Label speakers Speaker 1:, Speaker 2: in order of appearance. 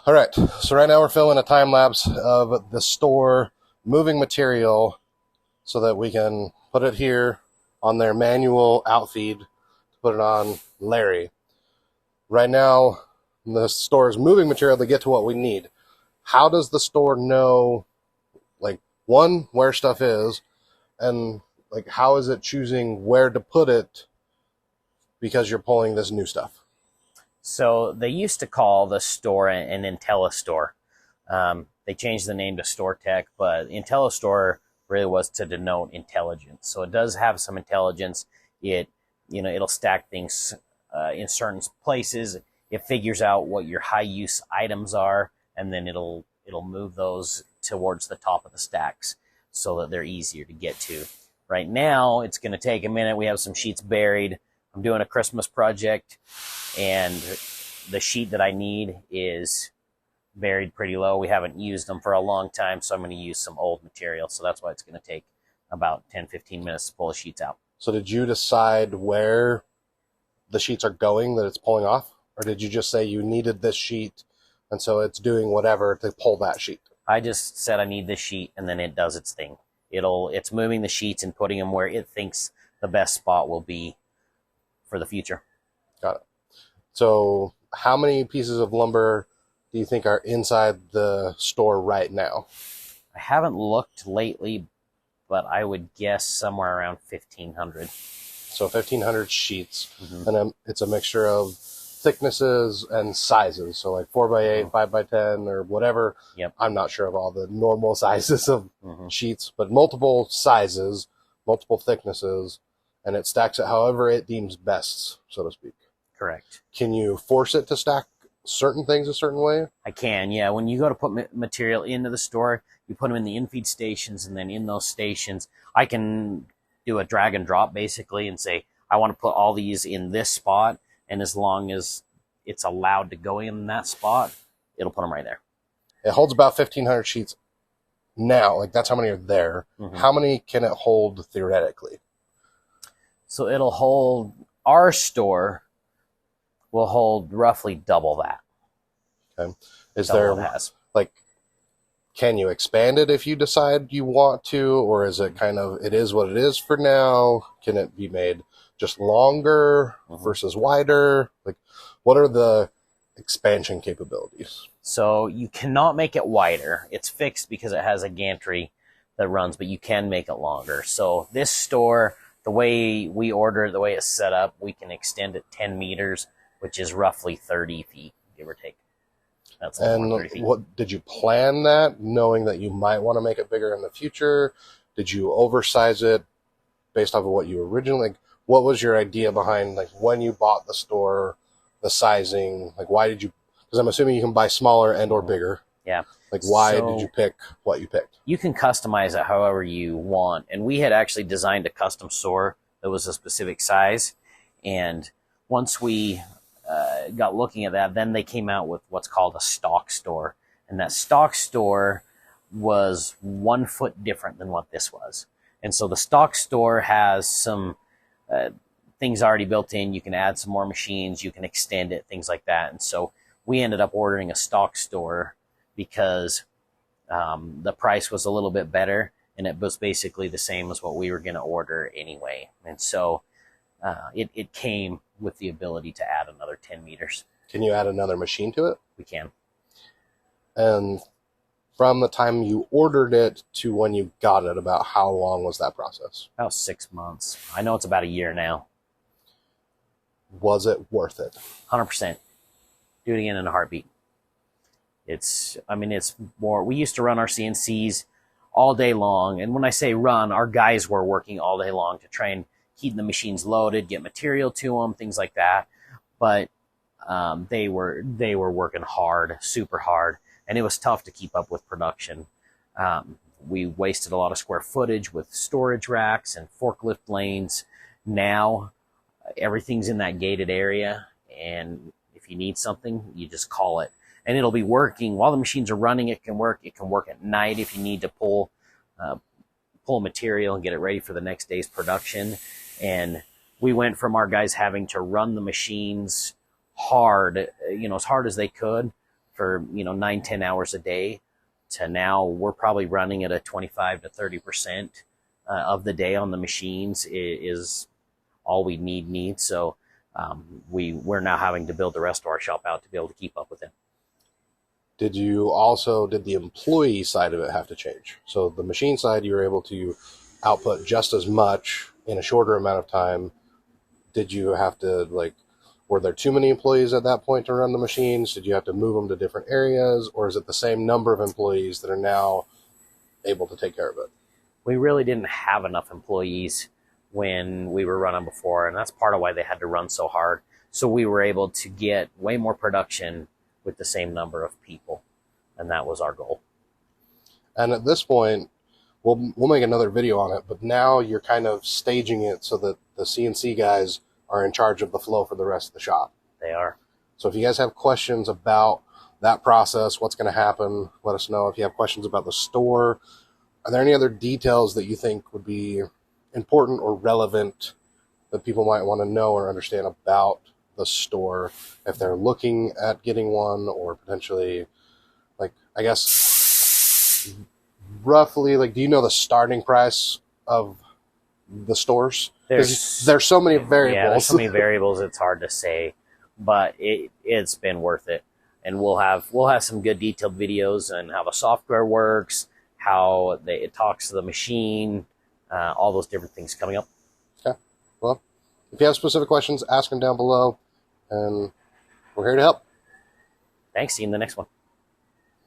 Speaker 1: All right, so right now we're filming a time lapse of the store moving material so that we can put it here on their manual outfeed to put it on Larry. Right now, the store is moving material to get to what we need. How does the store know, like, one, where stuff is, and like how is it choosing where to put it because you're pulling this new stuff?
Speaker 2: So they used to call the store an Intellistore. They changed the name to Storeteq, but Intellistore really was to denote intelligence. So it does have some intelligence. It'll stack things in certain places. It figures out what your high use items are, and then it'll move those towards the top of the stacks so that they're easier to get to. Right now, it's going to take a minute. We have some sheets buried. I'm doing a Christmas project, and the sheet that I need is buried pretty low. We haven't used them for a long time, so I'm going to use some old material. So that's why it's going to take about 10-15 minutes to pull the sheets out.
Speaker 1: So did you decide where the sheets are going that it's pulling off? Or did you just say you needed this sheet and so it's doing whatever to pull that sheet?
Speaker 2: I just said I need this sheet, and then it does its thing. It's moving the sheets and putting them where it thinks the best spot will be for the future.
Speaker 1: Got it. So how many pieces of lumber do you think are inside the store right now?
Speaker 2: I haven't looked lately, but I would guess somewhere around 1,500.
Speaker 1: So 1,500 sheets, and it's a mixture of thicknesses and sizes. So like 4x8, 5x10, or whatever.
Speaker 2: Yep.
Speaker 1: I'm not sure of all the normal sizes of sheets, but multiple sizes, multiple thicknesses, and it stacks it however it deems best, so to speak.
Speaker 2: Correct.
Speaker 1: Can you force it to stack certain things a certain way?
Speaker 2: I can, yeah. When you go to put material into the store, you put them in the infeed stations, and then in those stations, I can do a drag and drop basically and say, I want to put all these in this spot, and as long as it's allowed to go in that spot, it'll put them right there.
Speaker 1: It holds about 1,500 sheets now. Like, that's how many are there. How many can it hold theoretically?
Speaker 2: So it'll hold, our store will hold roughly double that.
Speaker 1: Okay. Is
Speaker 2: Double
Speaker 1: there,
Speaker 2: it has.
Speaker 1: like, can you expand it if you decide you want to, or is it kind of, it is what it is for now? Can it be made just longer versus wider? Like, what are the expansion capabilities?
Speaker 2: So you cannot make it wider. It's fixed because it has a gantry that runs, but you can make it longer. So this store, the way we order it, the way it's set up, we can extend it 10 meters, which is roughly 30 feet, give or take. That's
Speaker 1: and
Speaker 2: 30 feet.
Speaker 1: What did you plan that, knowing that you might want to make it bigger in the future? Did you oversize it based off of what you originally, like, what was your idea behind, like, when you bought the store, the sizing? Like, why did you, because I'm assuming you can buy smaller and or bigger.
Speaker 2: Yeah.
Speaker 1: Like, why did you pick what you picked?
Speaker 2: You can customize it however you want. And we had actually designed a custom store that was a specific size. And once we got looking at that, then they came out with what's called a stock store. And that stock store was 1 foot different than what this was. And so the stock store has some things already built in. You can add some more machines, you can extend it, things like that. And so we ended up ordering a stock store because the price was a little bit better, and it was basically the same as what we were going to order anyway. And so it came with the ability to add another 10 meters.
Speaker 1: Can you add another machine to it?
Speaker 2: We can.
Speaker 1: And from the time you ordered it to when you got it, about how long was that process?
Speaker 2: About 6 months. I know it's about a year now.
Speaker 1: Was it worth it?
Speaker 2: 100%. Do it again in a heartbeat. It's more, we used to run our CNCs all day long. And when I say run, our guys were working all day long to try and keep the machines loaded, get material to them, things like that. But they were working hard, super hard, and it was tough to keep up with production. We wasted a lot of square footage with storage racks and forklift lanes. Now everything's in that gated area, and if you need something, you just call it, and it'll be working while the machines are running. It can work at night if you need to pull material and get it ready for the next day's production. And we went from our guys having to run the machines hard, as hard as they could for 9-10 hours a day, to now we're probably running at a 25 to 30% of the day on the machines is all we need. So we're now having to build the rest of our shop out to be able to keep up with it.
Speaker 1: Did the employee side of it have to change? So the machine side, you were able to output just as much in a shorter amount of time. Did you have to, like, were there too many employees at that point to run the machines? Did you have to move them to different areas? Or is it the same number of employees that are now able to take care of it?
Speaker 2: We really didn't have enough employees when we were running before, and that's part of why they had to run so hard. So we were able to get way more production with the same number of people, and that was our goal.
Speaker 1: And at this point, we'll make another video on it, but now you're kind of staging it so that the CNC guys are in charge of the flow for the rest of the shop.
Speaker 2: They are.
Speaker 1: So if you guys have questions about that process, what's going to happen, let us know. If you have questions about the store, are there any other details that you think would be important or relevant that people might want to know or understand about the store if they're looking at getting one, or potentially, like, I guess, roughly, like, do you know the starting price of the stores? There's so many variables.
Speaker 2: Yeah, there's so many variables, it's hard to say, but it's been worth it. And we'll have some good detailed videos on how the software works, how it talks to the machine, all those different things coming up.
Speaker 1: Okay. Well, if you have specific questions, ask them down below, and we're here to help.
Speaker 2: Thanks. See you in the next one.